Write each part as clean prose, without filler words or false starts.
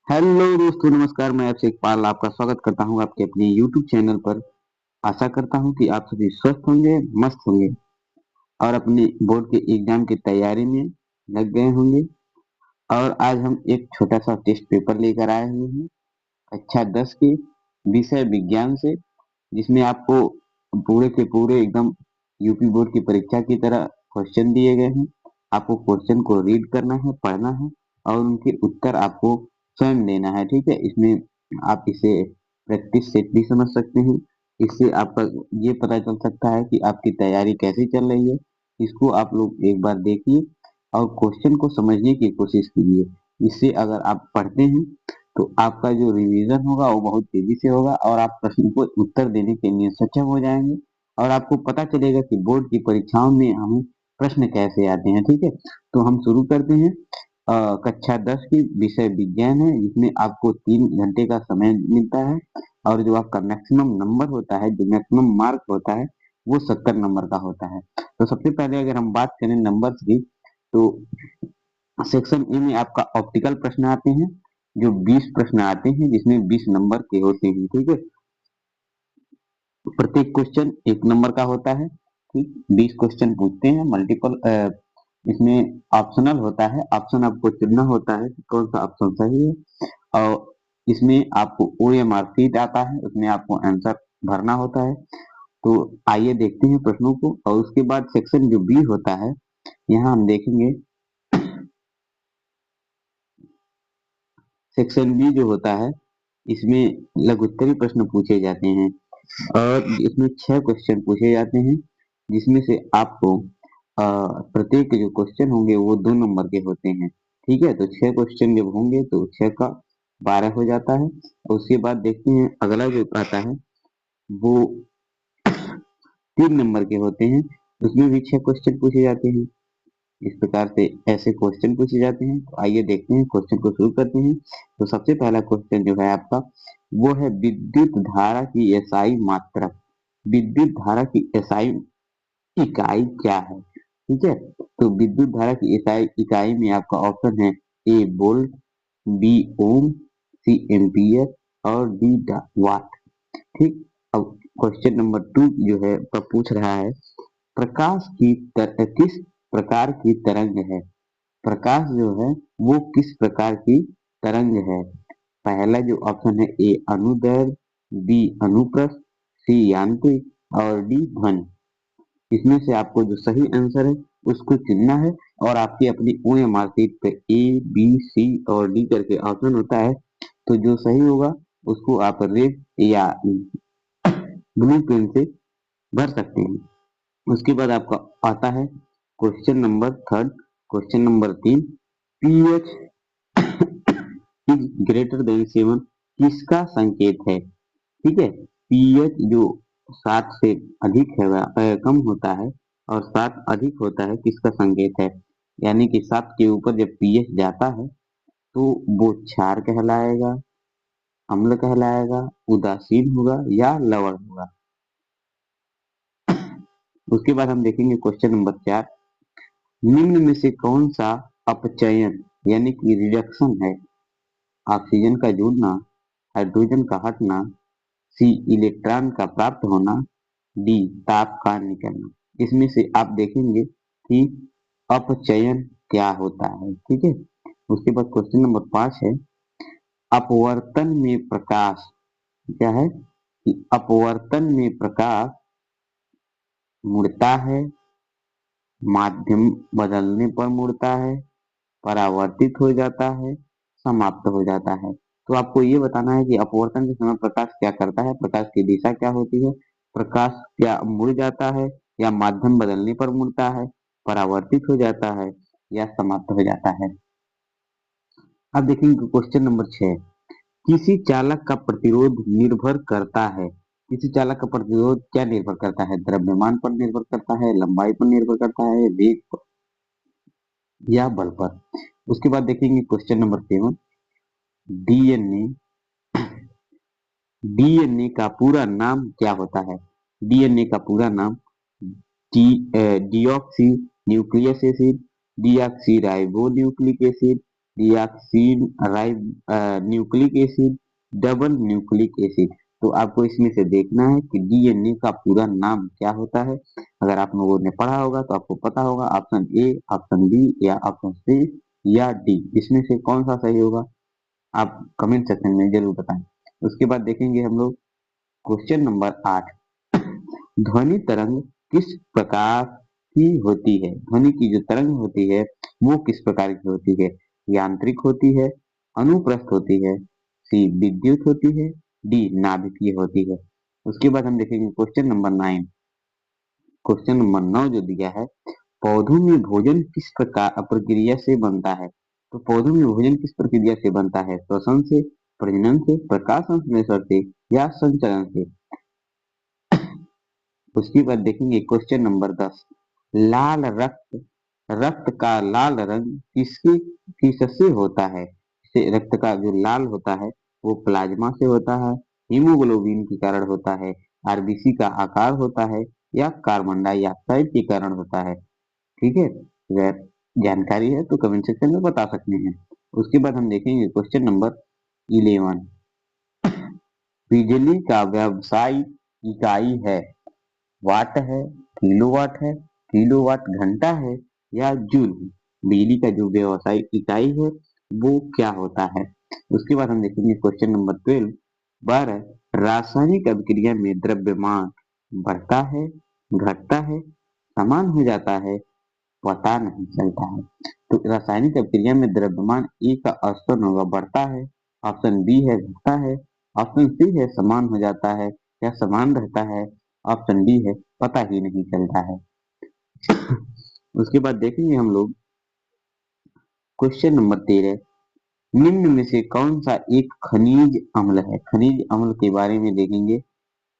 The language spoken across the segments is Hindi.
हेलो दोस्तों, नमस्कार। मैं आपसे एक पाल आपका स्वागत करता हूं आपके अपने YouTube चैनल पर। आशा करता हूं कि आप सभी स्वस्थ होंगे, मस्त होंगे और अपने बोर्ड के एग्जाम की तैयारी में लग गए होंगे। और आज हम एक छोटा सा टेस्ट पेपर लेकर आए हुए हैं कक्षा 10 के विषय विज्ञान से, जिसमें आपको पूरे के पूरे एकदम यूपी बोर्ड की परीक्षा की तरह क्वेश्चन दिए गए हैं। आपको क्वेश्चन को रीड करना है, पढ़ना है और उनके उत्तर आपको स्वयं देना है। ठीक है, इसमें आप इसे प्रैक्टिस सेट भी समझ सकते हैं। इससे आपका ये पता चल सकता है कि आपकी तैयारी कैसी चल रही है। इसको आप लोग एक बार देखिए और क्वेश्चन को समझने की कोशिश कीजिए। इससे अगर आप पढ़ते हैं तो आपका जो रिवीजन होगा वो बहुत तेजी से होगा और आप प्रश्न को उत्तर देने के लिए सक्षम हो जाएंगे। और आपको पता चलेगा कि बोर्ड की परीक्षाओं में हमें प्रश्न कैसे आते हैं। ठीक है, तो हम शुरू करते हैं। कक्षा 10 की विषय विज्ञान है, जिसमें आपको 3 घंटे का समय मिलता है और जो आपका मैक्सिमम नंबर होता है, जो मैक्सिमम मार्क होता है, वो 70 नंबर का होता है। तो सबसे पहले अगर हम बात करें नंबर्स की, तो सेक्शन ए में आपका ऑप्टिकल प्रश्न आते हैं, जो 20 प्रश्न आते हैं, जिसमें 20 नंबर के होते हैं। ठीक है, प्रत्येक क्वेश्चन 1 नंबर का होता है। ठीक, 20 क्वेश्चन पूछते हैं मल्टीपल। इसमें ऑप्शनल होता है, ऑप्शन आपको चुनना होता है कि कौन सा ऑप्शन सही है। और इसमें आपको OMR शीट आता है, उसमें आपको आंसर भरना होता है। तो आइए देखते हैं प्रश्नों को। और उसके बाद सेक्शन जो बी होता है, यहाँ हम देखेंगे सेक्शन बी जो होता है, इसमें लघुत्तरी प्रश्न पूछे जाते हैं और इसमें 6 क्वेश्चन पूछे जाते हैं, जिसमें से आपको प्रत्येक जो क्वेश्चन होंगे वो 2 नंबर के होते हैं। ठीक है, तो 6 क्वेश्चन जब होंगे तो 6 का 12 हो जाता है। और उसके बाद देखते हैं अगला जो आता है, वो 3 नंबर के होते हैं। उसमें भी 6 क्वेश्चन पूछे जाते हैं। इस प्रकार से ऐसे क्वेश्चन पूछे जाते हैं। तो आइए देखते हैं, क्वेश्चन को शुरू करते हैं। तो सबसे पहला क्वेश्चन जो है आपका, वो है विद्युत धारा की एसआई मात्रा। विद्युत धारा की एसआई इकाई क्या है? ठीक है, तो विद्युत धारा की इकाई इकाई में आपका ऑप्शन है ए वोल्ट, बी ओम, सी एम्पियर और डी वाट। ठीक, अब क्वेश्चन नंबर 2 जो है वह पूछ रहा है, प्रकाश की किस प्रकार की तरंग है? प्रकाश जो है वो किस प्रकार की तरंग है? पहला जो ऑप्शन है ए अनुदैर्घ्य, बी अनुप्रस्थ, सी यांत्रिक और डी ध्वनि। इसमें से आपको जो सही आंसर है उसको चुनना है और आपकी अपनी OMR शीट पे A, B, C और D करके ऑप्शन होता है। तो जो सही होगा उसको आप रेड या ब्लू पेन से भर सकते हैं। उसके बाद आपका आता है question number third. Question number 3, pH is greater than 7 किसका संकेत है? ठीक है, पीएच जो 7 से अधिक है कम होता है और 7 अधिक होता है, किसका संकेत है? यानी कि 7 के ऊपर जब पीएच जाता है तो वो क्षार कहलाएगा, अम्ल कहलाएगा, उदासीन होगा या लवण होगा। उसके बाद हम देखेंगे क्वेश्चन नंबर 4, निम्न में से कौन सा अपचयन यानी कि रिडक्शन है? ऑक्सीजन का जुड़ना, हाइड्रोजन का हटना, सी इलेक्ट्रॉन का प्राप्त होना, डी ताप का निकलना। इसमें से आप देखेंगे कि अपचयन क्या होता है। ठीक है, उसके बाद क्वेश्चन नंबर 5 है, अपवर्तन में प्रकाश क्या है? कि अपवर्तन में प्रकाश मुड़ता है, माध्यम बदलने पर मुड़ता है, परावर्तित हो जाता है, समाप्त हो जाता है। तो आपको ये बताना है कि अपवर्तन के समय प्रकाश क्या करता है, प्रकाश की दिशा क्या होती है, प्रकाश क्या मुड़ जाता है या माध्यम बदलने पर मुड़ता है, परावर्तित हो जाता है या समाप्त हो जाता है। अब देखेंगे क्वेश्चन नंबर 6, किसी चालक का प्रतिरोध निर्भर करता है। किसी चालक का प्रतिरोध क्या निर्भर करता है? द्रव्यमान पर निर्भर करता है, लंबाई पर निर्भर करता है, वेग पर या बल पर। उसके बाद देखेंगे क्वेश्चन नंबर 7, डीएनए डीएनए का पूरा नाम क्या होता है? डीएनए का पूरा नाम deoxy nucleus acid, deoxy ribo nucleic acid, deoxy nucleic acid, double nucleic acid. तो आपको इसमें से देखना है कि डीएनए का पूरा नाम क्या होता है। अगर आप लोगों ने पढ़ा होगा तो आपको पता होगा, ऑप्शन ए, ऑप्शन बी या ऑप्शन सी या डी, इसमें से कौन सा सही होगा आप कमेंट सेक्शन में जरूर बताएं। उसके बाद देखेंगे हम लोग क्वेश्चन नंबर 8। ध्वनि तरंग किस प्रकार की होती है? ध्वनि की जो तरंग होती है वो किस प्रकार की होती है? यांत्रिक होती है, अनुप्रस्थ होती है, सी विद्युत होती है, डी नाभिकीय होती है। उसके बाद हम देखेंगे क्वेश्चन नंबर 9। क्वेश्चन नंबर 9 जो दिया है, पौधों में भोजन किस प्रकार प्रक्रिया से बनता है? तो पौधों में भोजन किस प्रक्रिया से बनता है? श्वसन से, प्रजनन से, प्रकाश संश्लेषण से या संचरण से? उसके बाद देखेंगे क्वेश्चन नंबर 10। लाल रक्त, रक्त का लाल रंग किसके किससे होता है? रक्त का जो लाल होता है वो प्लाज्मा से होता है, हीमोग्लोबिन के कारण होता है, आरबीसी का आकार होता है या कार्बन डाइऑक्साइड के कारण होता है। ठीक है, अगर जानकारी है तो कमेंट सेक्शन में बता सकते हैं। उसके बाद हम देखेंगे क्वेश्चन नंबर 11। बिजली का व्यावसायिक इकाई है, वाट है, किलोवाट है, किलोवाट घंटा है या जूल है? बिजली का जो व्यावसायिक इकाई है वो क्या होता है? उसके बाद हम देखेंगे क्वेश्चन नंबर 12। रासायनिक अभिक्रिया में द्रव्यमान बढ़ता है, घटता है, समान हो जाता है, पता नहीं चलता है। तो रासायनिक अभिक्रिया में द्रव्यमान ए का औसतन होगा बढ़ता है, ऑप्शन बी है घटता है, ऑप्शन सी है समान हो जाता है या समान रहता है, ऑप्शन डी है पता ही नहीं चलता है। उसके बाद देखेंगे हम लोग क्वेश्चन नंबर 13। निम्न में से कौन सा एक खनिज अम्ल है? खनिज अम्ल के बारे में देखेंगे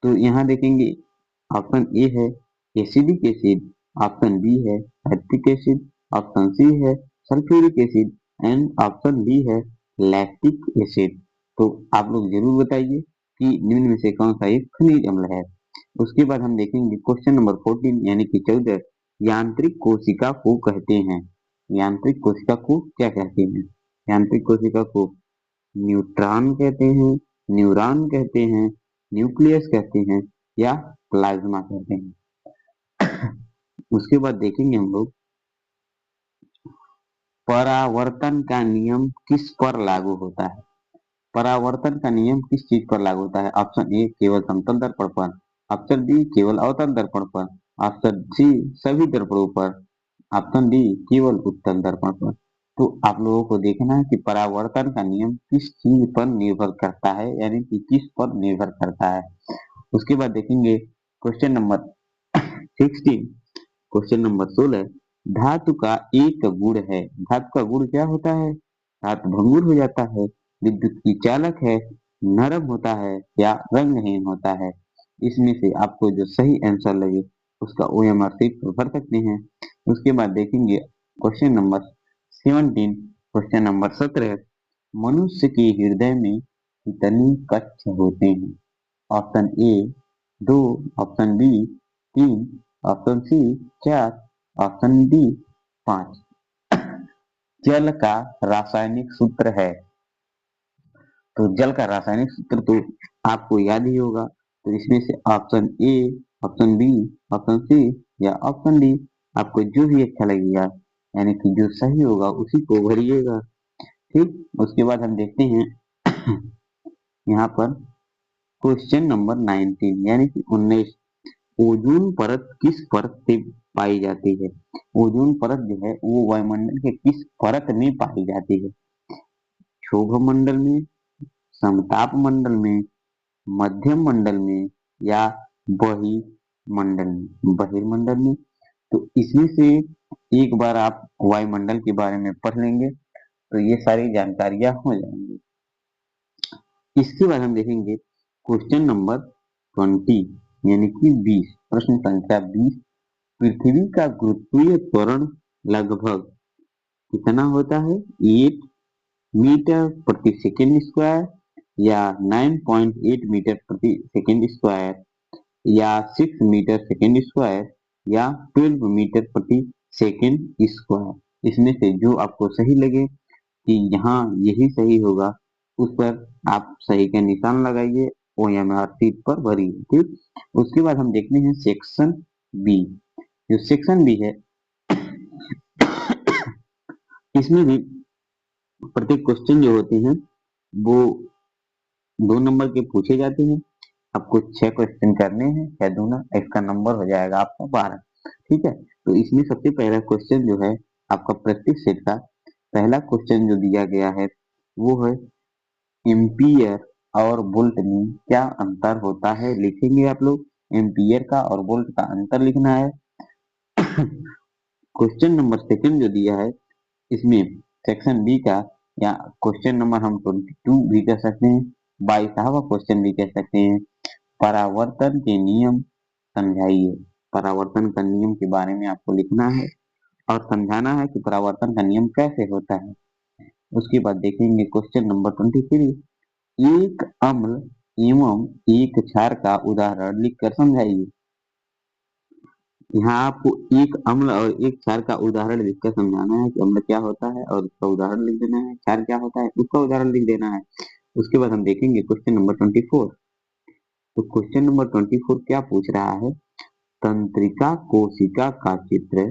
तो यहाँ देखेंगे ऑप्शन ए है एसिडिक एसिड, ऑप्शन बी है लैक्टिक एसिड, ऑप्शन सी है sulphuric acid and option D है लैक्टिक एसिड। तो आप लोग जरूर बताइए कि निम्न में से कौन सा एक खनिज अम्ल है। उसके बाद हम देखेंगे क्वेश्चन नंबर 14 यानी कि 14। यांत्रिक कोशिका को कहते हैं, यांत्रिक कोशिका को क्या कहते हैं? यांत्रिक कोशिका को न्यूट्रॉन कहते हैं, न्यूरॉन कहते हैं, न्यूक्लियस कहते हैं या प्लाज्मा कहते हैं। उसके बाद देखेंगे हम लोग परावर्तन का नियम किस पर लागू होता है? परावर्तन का नियम किस चीज पर लागू होता है? ऑप्शन ए केवल समतल दर्पण पर, ऑप्शन बी केवल अवतल दर्पण पर, ऑप्शन सी सभी दर्पणों पर, ऑप्शन डी केवल उत्तल दर्पण पर। तो आप लोगों को देखना है कि परावर्तन का नियम किस चीज पर निर्भर करता है, यानी कि किस पर निर्भर करता है। उसके बाद देखेंगे क्वेश्चन नंबर 16। Question number 16। धातु का एक गुण है, धातु का गुण क्या होता है? धातु भंगुर हो जाता है, विद्युत की चालक है, नरम होता है या रंगहीन होता है? इसमें से आपको जो सही आंसर लगे उसका OMR शीट पर भर सकते हैं। उसके बाद देखेंगे क्वेश्चन नंबर 17। Question number 17। मनुष्य के हृदय में कितनी कक्ष होते हैं? Option A 2, option B 3, option C 4, option D 5। जल का रासायनिक सूत्र है, तो जल का रासायनिक सूत्र तो आपको याद ही होगा। तो इसमें से option A, option B, option C या ऑप्शन डी, आपको जो भी अच्छा लगेगा यानी कि जो सही होगा उसी को भरिएगा। ठीक, उसके बाद हम देखते हैं यहाँ पर क्वेश्चन नंबर 19 यानी कि 19। ओजोन परत किस परत से पाई जाती है? ओजोन परत जो है वो वायुमंडल के किस परत में पाई जाती है? क्षोभ मंडल में, समताप मंडल में, मध्यम मंडल में या बहिर्मंडल में? बहिर्मंडल में। तो इसमें से एक बार आप वायुमंडल के बारे में पढ़ लेंगे तो ये सारी जानकारियां हो जाएंगी। इसके बाद हम देखेंगे क्वेश्चन नंबर 20 यानी कि 20, प्रश्न संख्या 20। पृथ्वी का गुरुत्वीय त्वरण लगभग कितना होता है? 8 मीटर प्रति सेकेंड स्क्वायर या 9.8 मीटर प्रति सेकेंड स्क्वायर या 6 मीटर सेकेंड स्क्वायर या 12 मीटर प्रति सेकेंड स्क्वायर? इसमें से जो आपको सही लगे कि यहाँ यही सही होगा, उस पर आप सही का निशान लगाइए, OMR शीट पर भरिए। ठीक, उसके बाद हम देखते हैं सेक्शन बी। जो सेक्शन बी है, इसमें भी प्रत्येक क्वेश्चन जो होते हैं वो 2 नंबर के पूछे जाते हैं। आपको 6 क्वेश्चन करने हैं, 6 दूना इसका नंबर हो जाएगा आपका 12। ठीक है, तो इसमें सबसे पहला क्वेश्चन जो है आपका प्रैक्टिस सेट का पहला क्वेश्चन जो दिया गया है वो है एम्पियर और वोल्ट में क्या अंतर होता है, लिखेंगे आप लोग। एम्पियर का और वोल्ट का अंतर लिखना है। क्वेश्चन नंबर सेकंड जो दिया है, इसमें सेक्शन बी का या क्वेश्चन नंबर हम 22 भी कह सकते हैं, 22वां क्वेश्चन भी कह सकते हैं। परावर्तन के नियम समझाइए। परावर्तन का नियम के बारे में आपको लिखना है और समझाना है कि परावर्तन का नियम कैसे होता है। उसके बाद देखेंगे क्वेश्चन नंबर 23, एक अम्ल एवं एक क्षार का उदाहरण लिखकर समझाइए। यहाँ आपको एक अम्ल और एक क्षार का उदाहरण लिखकर समझाना है कि अम्ल क्या होता है और उसका उदाहरण लिख देना है, क्षार क्या होता है उसका उदाहरण लिख देना है। उसके बाद हम देखेंगे क्वेश्चन नंबर 24। तो क्वेश्चन नंबर 24 क्या पूछ रहा है, तंत्रिका कोशिका का चित्र,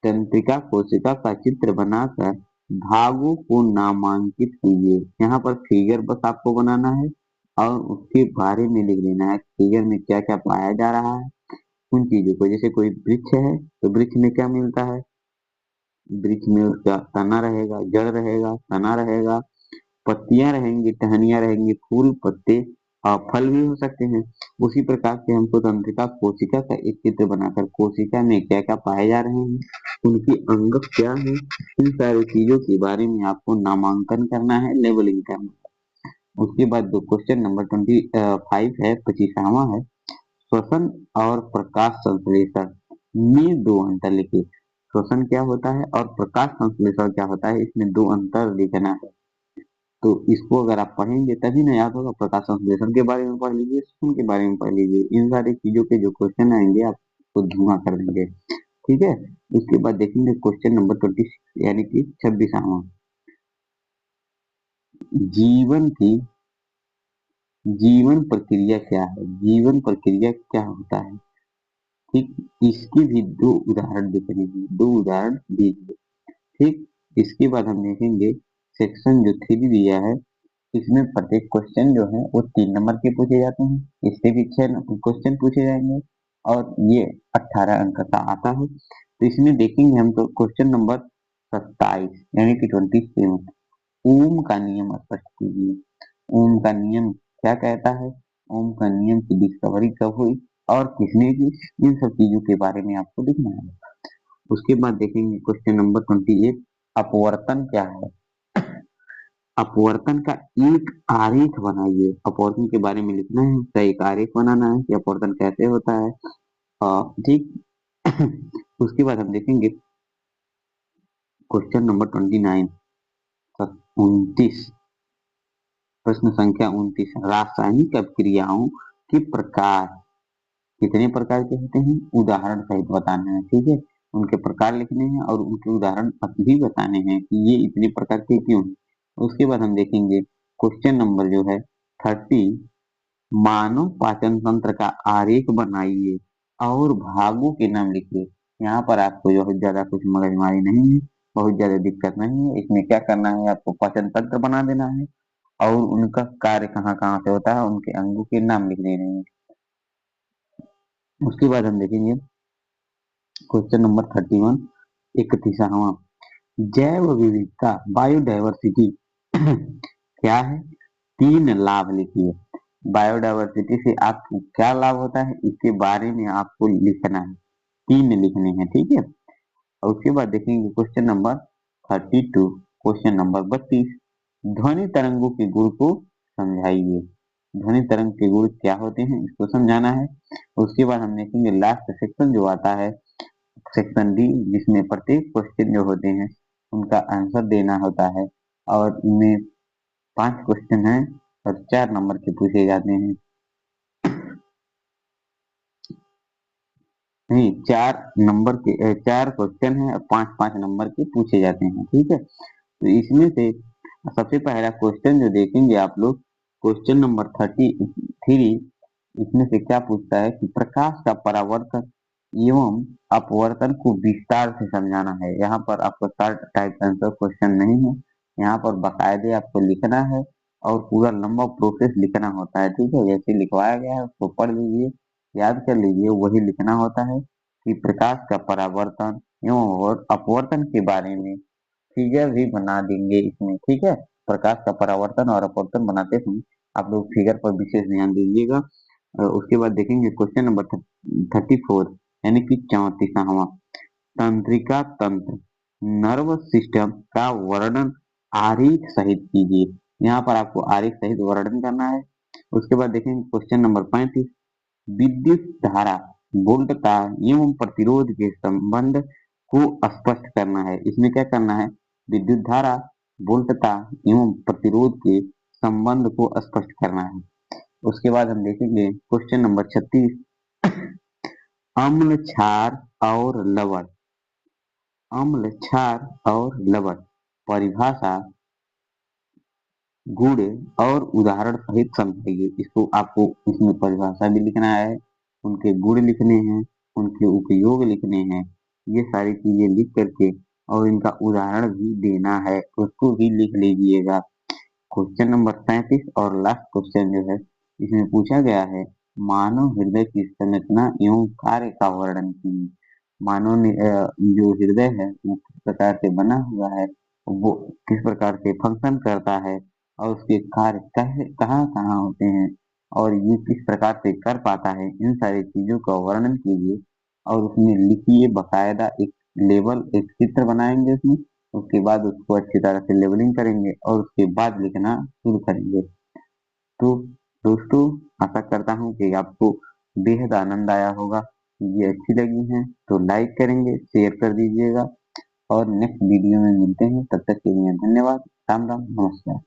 तंत्रिका कोशिका का चित्र बनाकर भागों को नामांकित कीजिए। यहाँ पर फिगर बस आपको बनाना है और उसके बारे में लिख देना है, फिगर में क्या क्या पाया जा रहा है उन चीजों को। जैसे कोई वृक्ष है तो वृक्ष में क्या मिलता है, वृक्ष में क्या तना रहेगा, जड़ रहेगा, तना रहेगा, पत्तियां रहेंगी, टहनियां रहेंगी, फूल पत्ते और फल भी हो सकते हैं। उसी प्रकार से हमको तंत्रिका कोशिका का एक चित्र बनाकर कोशिका में क्या क्या पाए जा रहे हैं, उनकी अंग क्या है, इन सारी चीजों के बारे में आपको नामांकन करना है, लेबलिंग करना है। उसके बाद जो क्वेश्चन नंबर 25 है, 25वां है, श्वसन और प्रकाश संश्लेषण में दो अंतर लिखिए। श्वसन क्या होता है और प्रकाश संश्लेषण क्या होता है, इसमें दो अंतर लिखना है। तो इसको अगर आप पढ़ेंगे तभी ना याद होगा। प्रकाश संश्लेषण के बारे में पढ़ लीजिए, श्वसन के बारे में पढ़ लीजिए, इन सारी चीजों के जो क्वेश्चन आएंगे आपको धुआं कर देंगे। ठीक है, उसके बाद देखेंगे क्वेश्चन नंबर 26 यानी कि 26वां, जीवन की जीवन प्रक्रिया क्या है, जीवन प्रक्रिया क्या होता है। ठीक, इसकी भी दो उदाहरण दिख रहे हैं, दो उदाहरण दीजिए। ठीक, इसके बाद हम देखेंगे सेक्शन जो 3 दिया है, इसमें प्रत्येक क्वेश्चन जो है वो 3 नंबर के पूछे जाते हैं। इससे भी 6 क्वेश्चन पूछे जाएंगे और ये 18 अंक का आता है। तो इसमें देखेंगे हम तो क्वेश्चन नंबर 27 यानी कि 27, ओम का नियम स्पष्ट कीजिए। ओम का नियम क्या कहता है, ओम का नियम की डिस्कवरी कब हुई और किसने की, इन सब चीजों के बारे में आपको लिखना है। उसके बाद देखेंगे क्वेश्चन नंबर 28, अपवर्तन क्या है। अपवर्तन का एक आरेख बनाइए। अपवर्तन के बारे में लिखना है, उसका एक आरेख बनाना है कि अपवर्तन कैसे होता है। ठीक। उसके बाद हम देखेंगे क्वेश्चन नंबर 29, 29, प्रश्न संख्या 29, रासायनिक अभिक्रियाओं के प्रकार कितने प्रकार के होते हैं, उदाहरण सहित बताना है। ठीक है, उनके प्रकार लिखने हैं और उनके उदाहरण भी बताने हैं कि ये इतने प्रकार के क्यों हैं। उसके बाद हम देखेंगे क्वेश्चन नंबर जो है 30, मानव पाचन तंत्र का आरेख बनाइए और भागों के नाम लिखिए। यहाँ पर आपको बहुत ज्यादा कुछ मगजमारी नहीं है, बहुत ज्यादा दिक्कत नहीं है। इसमें क्या करना है, आपको पाचन तंत्र बना देना है और उनका कार्य कहाँ कहाँ से होता है, उनके अंगों के नाम लिख देने हैं। उसके बाद हम देखेंगे क्वेश्चन नंबर 31, 31वां, जैव विविधता बायोडायवर्सिटी क्या है, 3 लाभ लिखिए। बायोडायवर्सिटी से आपको क्या लाभ होता है इसके बारे में आपको लिखना है, 3 लिखने हैं। ठीक है, और उसके बाद देखेंगे क्वेश्चन नंबर 32, क्वेश्चन नंबर 32, ध्वनि तरंगों के गुण को समझाइए। ध्वनि तरंग के गुण क्या होते हैं इसको समझाना है। उसके बाद हम देखेंगे लास्ट सेक्शन जो आता है, सेक्शन डी, जिसमें प्रत्येक क्वेश्चन जो होते हैं उनका आंसर देना होता है और इनमें 5 क्वेश्चन हैं और 4 नंबर के पूछे जाते हैं। नहीं, 4 क्वेश्चन हैं और 5 5 नंबर के पूछे जाते हैं। ठीक है, तो इसमें से सबसे पहला क्वेश्चन जो देखेंगे आप लोग, क्वेश्चन नंबर 33, इसमें से क्या पूछता है कि प्रकाश का परावर्तन एवं अपवर्तन को विस्तार से समझाना है। यहाँ पर आपको शॉर्ट टाइप आंसर क्वेश्चन नहीं है, यहाँ पर बाकायदे आपको लिखना है और पूरा लंबा प्रोसेस लिखना होता है। ठीक है, जैसे लिखवाया गया है उसको पढ़ लीजिए, याद कर लीजिए, वही लिखना होता है कि प्रकाश का परावर्तन एवं और अपवर्तन के बारे में फिगर भी बना देंगे इसमें। ठीक है, प्रकाश का परावर्तन और अपवर्तन बनाते समय आप लोग फिगर पर विशेष ध्यान दीजिएगा। उसके बाद देखेंगे क्वेश्चन नंबर 34, यानी कि 34वां, तंत्रिका तंत्र नर्वस सिस्टम का वर्णन आरेख सहित कीजिए। यहाँ पर आपको आरेख सहित वर्णन करना है। उसके बाद देखेंगे क्वेश्चन नंबर 35, विद्युत धारा वोल्टता एवं प्रतिरोध के संबंध को स्पष्ट करना है। इसमें क्या करना है, विद्युत धारा वोल्टता एवं प्रतिरोध के संबंध को स्पष्ट करना है। उसके बाद हम देखेंगे क्वेश्चन नंबर 36, अम्ल क्षार और लवण, अम्ल क्षार और लवण परिभाषा गुण और उदाहरण सहित समझाइए। इसको आपको इसमें परिभाषा भी लिखना है, उनके गुण लिखने हैं, उनके उपयोग लिखने हैं, ये सारी चीजें लिख करके और इनका उदाहरण भी देना है, उसको भी लिख लीजिएगा। क्वेश्चन नंबर 37 और लास्ट क्वेश्चन जो है, इसमें पूछा गया है मानव हृदय की संरचना एवं कार्य का वर्णन कीजिए। जो हृदय है वो किस प्रकार से बना हुआ है, वो किस प्रकार से फंक्शन करता है और उसके कार्य कहाँ कहाँ होते हैं और ये किस प्रकार से कर पाता है, इन सारी चीजों का वर्णन कीजिए और उसमें लिखिए बकायदा। एक एक चित्र बनाएंगे उसमें, उसके बाद उसको अच्छी तरह से लेबलिंग करेंगे और उसके बाद लिखना शुरू करेंगे। तो दोस्तों, आशा करता हूँ कि आपको बेहद आनंद आया होगा। ये अच्छी लगी है तो लाइक करेंगे, शेयर कर दीजिएगा और नेक्स्ट वीडियो में मिलते हैं। तब तक के लिए धन्यवाद। राम राम, नमस्कार।